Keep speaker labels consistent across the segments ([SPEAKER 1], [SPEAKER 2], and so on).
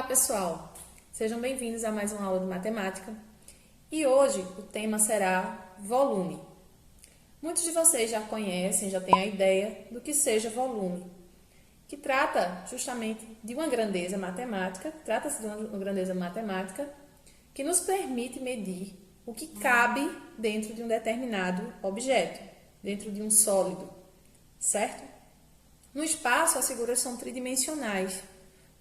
[SPEAKER 1] pessoal! Sejam bem-vindos a mais uma aula de matemática e hoje o tema será volume. Muitos de vocês já conhecem, já têm a ideia do que seja volume, que trata justamente de uma grandeza matemática, trata-se de uma grandeza matemática que nos permite medir o que cabe dentro de um determinado objeto, dentro de um sólido, certo? No espaço, as figuras são tridimensionais.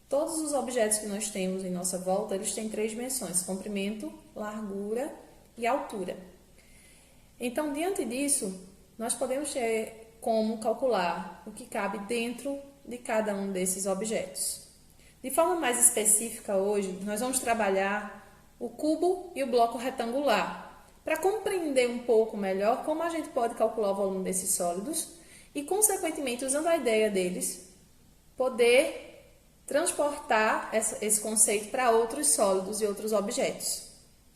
[SPEAKER 1] Todos os objetos que nós temos em nossa volta, eles têm três dimensões: comprimento, largura e altura. Então, diante disso, nós podemos ter como calcular o que cabe dentro de cada um desses objetos. De forma mais específica hoje, nós vamos trabalhar o cubo e o bloco retangular, para compreender um pouco melhor como a gente pode calcular o volume desses sólidos e, consequentemente, usando a ideia deles, poder transportar esse conceito para outros sólidos e outros objetos,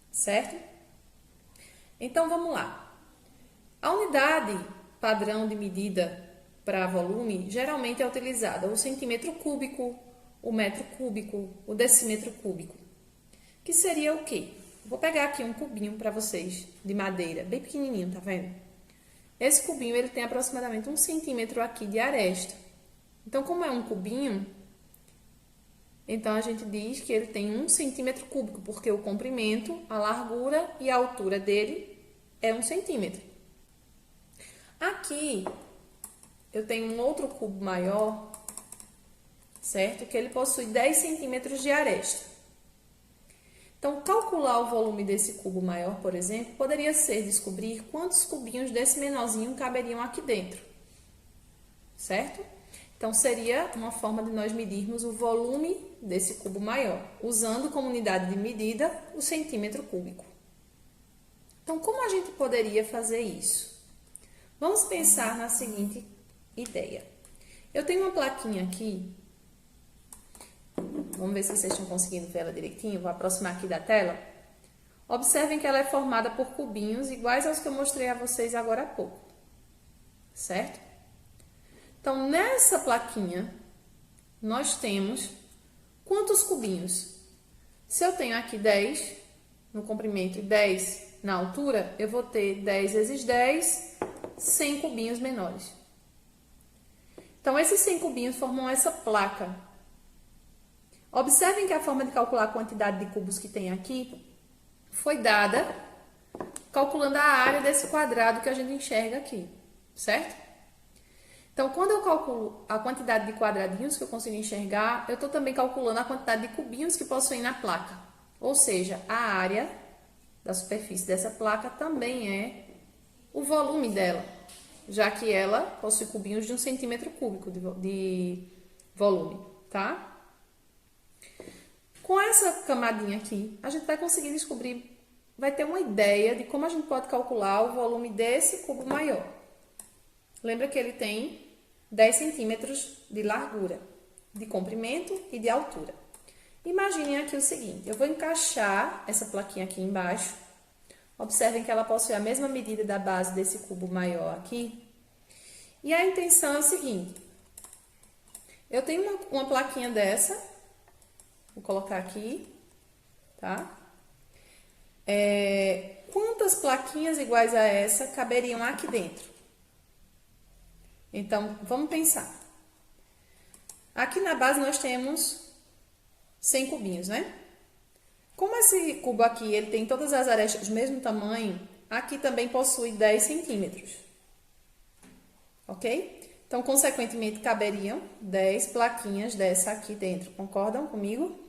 [SPEAKER 1] certo? Então, vamos lá. A unidade padrão de medida para volume geralmente é utilizada o centímetro cúbico, o metro cúbico, o decímetro cúbico, que seria o quê? Vou pegar aqui um cubinho para vocês, de madeira, bem pequenininho, tá vendo? Esse cubinho, ele tem aproximadamente 1 centímetro aqui de aresta. Então, como é um cubinho, então a gente diz que ele tem 1 centímetro cúbico, porque o comprimento, a largura e a altura dele é 1 centímetro. Aqui eu tenho um outro cubo maior, certo? Que ele possui 10 centímetros de aresta. Então, calcular o volume desse cubo maior, por exemplo, poderia ser descobrir quantos cubinhos desse menorzinho caberiam aqui dentro, certo? Então, seria uma forma de nós medirmos o volume desse cubo maior, usando como unidade de medida o centímetro cúbico. Então, como a gente poderia fazer isso? Vamos pensar na seguinte ideia. Eu tenho uma plaquinha aqui. Vamos ver se vocês estão conseguindo ver ela direitinho. Vou aproximar aqui da tela. Observem que ela é formada por cubinhos iguais aos que eu mostrei a vocês agora há pouco, certo? Então, nessa plaquinha, nós temos quantos cubinhos? Se eu tenho aqui 10 no comprimento e 10 na altura, eu vou ter 10 vezes 10, 100 cubinhos menores. Então, esses 100 cubinhos formam essa placa. Observem que a forma de calcular a quantidade de cubos que tem aqui foi dada calculando a área desse quadrado que a gente enxerga aqui, certo? Então, quando eu calculo a quantidade de quadradinhos que eu consigo enxergar, eu estou também calculando a quantidade de cubinhos que possuem na placa. Ou seja, a área da superfície dessa placa também é o volume dela, já que ela possui cubinhos de 1 centímetro cúbico de volume, tá? Com essa camadinha aqui, a gente vai conseguir descobrir, vai ter uma ideia de como a gente pode calcular o volume desse cubo maior. Lembra que ele tem 10 centímetros de largura, de comprimento e de altura. Imaginem aqui o seguinte, eu vou encaixar essa plaquinha aqui embaixo. Observem que ela possui a mesma medida da base desse cubo maior aqui. E a intenção é o seguinte, eu tenho uma plaquinha dessa, vou colocar aqui, tá? Quantas plaquinhas iguais a essa caberiam aqui dentro? Então, vamos pensar. Aqui na base nós temos 100 cubinhos, né? Como esse cubo aqui, ele tem todas as arestas do mesmo tamanho, aqui também possui 10 centímetros. Ok? Então, consequentemente, caberiam 10 plaquinhas dessa aqui dentro. Concordam comigo?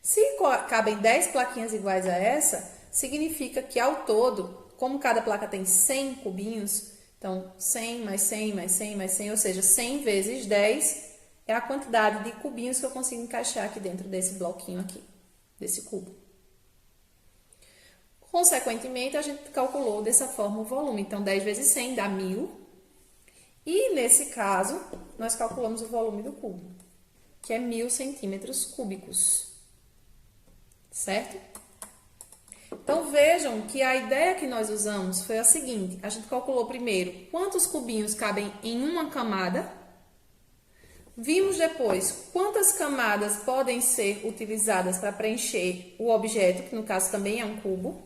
[SPEAKER 1] Se cabem 10 plaquinhas iguais a essa, significa que ao todo, como cada placa tem 100 cubinhos, então 100 mais 100 mais 100 mais 100, ou seja, 100 vezes 10 é a quantidade de cubinhos que eu consigo encaixar aqui dentro desse bloquinho aqui, desse cubo. Consequentemente, a gente calculou dessa forma o volume. Então, 10 vezes 100 dá 1000. E, nesse caso, nós calculamos o volume do cubo, que é 1000 centímetros cúbicos. Certo? Então, vejam que a ideia que nós usamos foi a seguinte. A gente calculou primeiro quantos cubinhos cabem em uma camada. Vimos depois quantas camadas podem ser utilizadas para preencher o objeto, que no caso também é um cubo.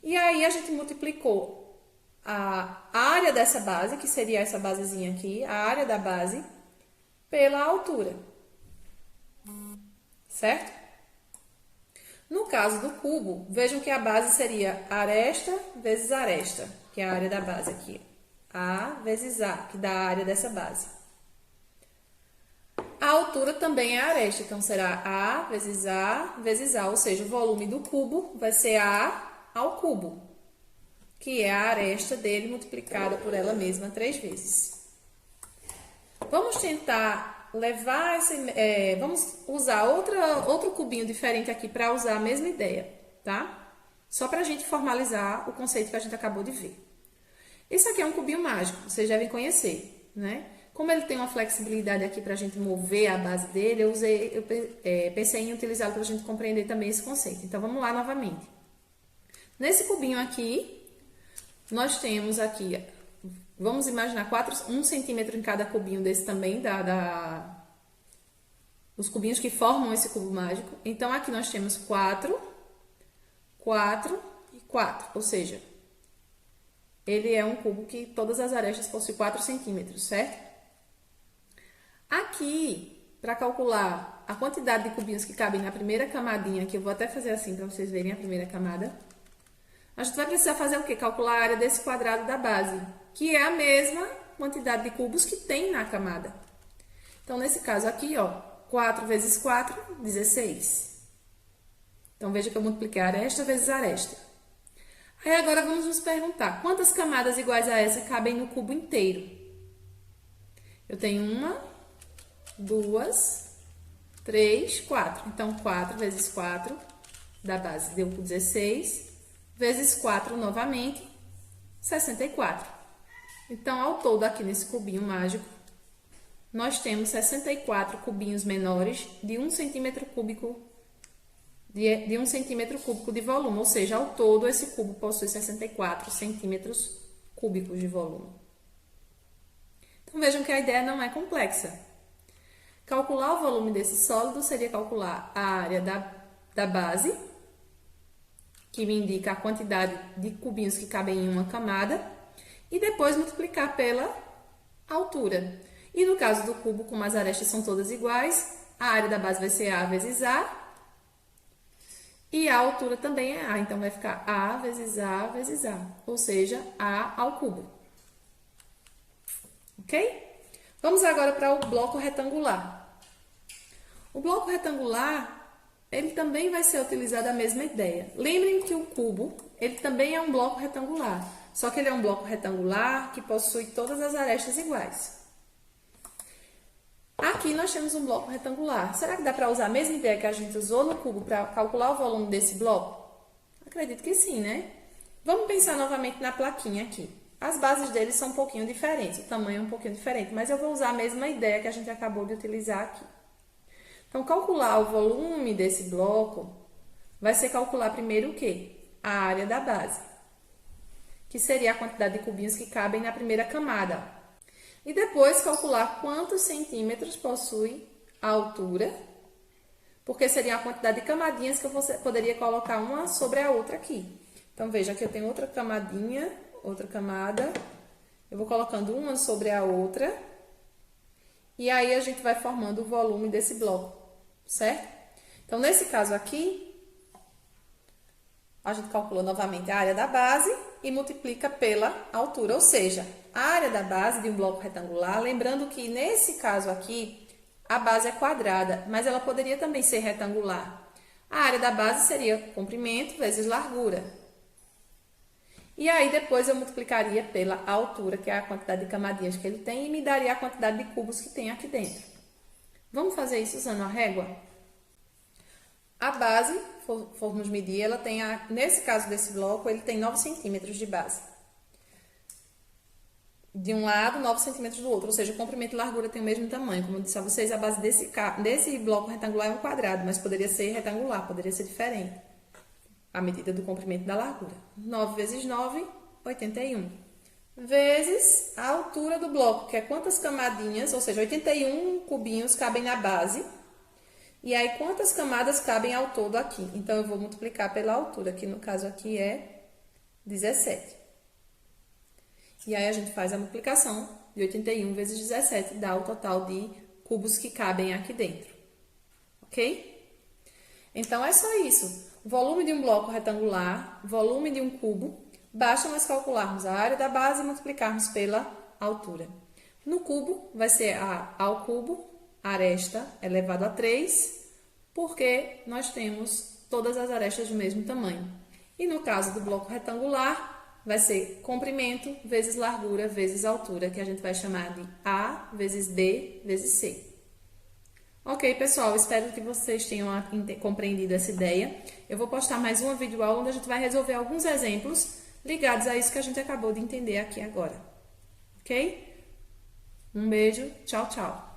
[SPEAKER 1] E aí a gente multiplicou a área dessa base, que seria essa basezinha aqui, a área da base, pela altura. Certo? No caso do cubo, vejam que a base seria aresta vezes aresta, que é a área da base aqui. A vezes A, que dá a área dessa base. A altura também é aresta, então será A vezes A, ou seja, o volume do cubo vai ser A ao cubo, que é a aresta dele multiplicada por ela mesma 3 vezes. Vamos tentar levar vamos usar outro cubinho diferente aqui para usar a mesma ideia, tá? Só para a gente formalizar o conceito que a gente acabou de ver. Esse aqui é um cubinho mágico, vocês devem conhecer, né? Como ele tem uma flexibilidade aqui para a gente mover a base dele, eu pensei em utilizá-lo para a gente compreender também esse conceito. Então, vamos lá novamente. Nesse cubinho aqui, nós temos aqui, vamos imaginar 1 centímetro em cada cubinho desse também, os cubinhos que formam esse cubo mágico. Então, aqui nós temos 4, 4 e 4, ou seja, ele é um cubo que todas as arestas possuem 4 centímetros, certo? Aqui, para calcular a quantidade de cubinhos que cabem na primeira camadinha, que eu vou até fazer assim para vocês verem a primeira camada, a gente vai precisar fazer o quê? Calcular a área desse quadrado da base, que é a mesma quantidade de cubos que tem na camada. Então, nesse caso aqui, ó, 4 vezes 4, 16. Então, veja que eu multipliquei aresta vezes aresta. Aí, agora, vamos nos perguntar, quantas camadas iguais a essa cabem no cubo inteiro? Eu tenho 1, 2, 3, 4. Então, 4 vezes 4 da base deu 16, vezes 4 novamente, 64. Então, ao todo, aqui nesse cubinho mágico, nós temos 64 cubinhos menores de 1 centímetro cúbico de 1 centímetro cúbico de volume, ou seja, ao todo, esse cubo possui 64 centímetros cúbicos de volume. Então, vejam que a ideia não é complexa. Calcular o volume desse sólido seria calcular a área da base, que me indica a quantidade de cubinhos que cabem em uma camada, e depois multiplicar pela altura. E no caso do cubo, como as arestas são todas iguais, a área da base vai ser A vezes A, e a altura também é A, então vai ficar A vezes A vezes A, ou seja, A ao cubo. Ok? Vamos agora para o bloco retangular. O bloco retangular, ele também vai ser utilizado a mesma ideia. Lembrem que o cubo, ele também é um bloco retangular, só que ele é um bloco retangular que possui todas as arestas iguais. Aqui nós temos um bloco retangular. Será que dá para usar a mesma ideia que a gente usou no cubo para calcular o volume desse bloco? Acredito que sim, né? Vamos pensar novamente na plaquinha aqui. As bases deles são um pouquinho diferentes, o tamanho é um pouquinho diferente, mas eu vou usar a mesma ideia que a gente acabou de utilizar aqui. Então, calcular o volume desse bloco vai ser calcular primeiro o quê? A área da base, que seria a quantidade de cubinhos que cabem na primeira camada. E depois calcular quantos centímetros possui a altura, porque seria a quantidade de camadinhas que eu poderia colocar uma sobre a outra aqui. Então, veja que eu tenho outra camadinha, outra camada, eu vou colocando uma sobre a outra, e aí a gente vai formando o volume desse bloco, certo? Então, nesse caso aqui, a gente calcula novamente a área da base e multiplica pela altura, ou seja, a área da base de um bloco retangular, lembrando que nesse caso aqui, a base é quadrada, mas ela poderia também ser retangular. A área da base seria comprimento vezes largura. E aí, depois eu multiplicaria pela altura, que é a quantidade de camadinhas que ele tem, e me daria a quantidade de cubos que tem aqui dentro. Vamos fazer isso usando a régua? A base, formos medir, ela tem, nesse caso desse bloco, ele tem 9 centímetros de base. De um lado, 9 centímetros do outro, ou seja, o comprimento e largura tem o mesmo tamanho. Como eu disse a vocês, a base desse bloco retangular é um quadrado, mas poderia ser retangular, poderia ser diferente. A medida do comprimento e da largura. 9 vezes 9, 81. vezes a altura do bloco, que é quantas camadinhas, ou seja, 81 cubinhos cabem na base. E aí, quantas camadas cabem ao todo aqui? Então, eu vou multiplicar pela altura, que no caso aqui é 17. E aí, a gente faz a multiplicação de 81 vezes 17, dá o total de cubos que cabem aqui dentro. Ok? Então, é só isso. Volume de um bloco retangular, volume de um cubo, basta nós calcularmos a área da base e multiplicarmos pela altura. No cubo, vai ser A ao cubo, aresta elevado a 3, porque nós temos todas as arestas do mesmo tamanho. E no caso do bloco retangular, vai ser comprimento vezes largura vezes altura, que a gente vai chamar de A vezes B vezes C. Ok, pessoal, espero que vocês tenham compreendido essa ideia. Eu vou postar mais uma videoaula onde a gente vai resolver alguns exemplos ligados a isso que a gente acabou de entender aqui agora. Ok? Um beijo, tchau, tchau.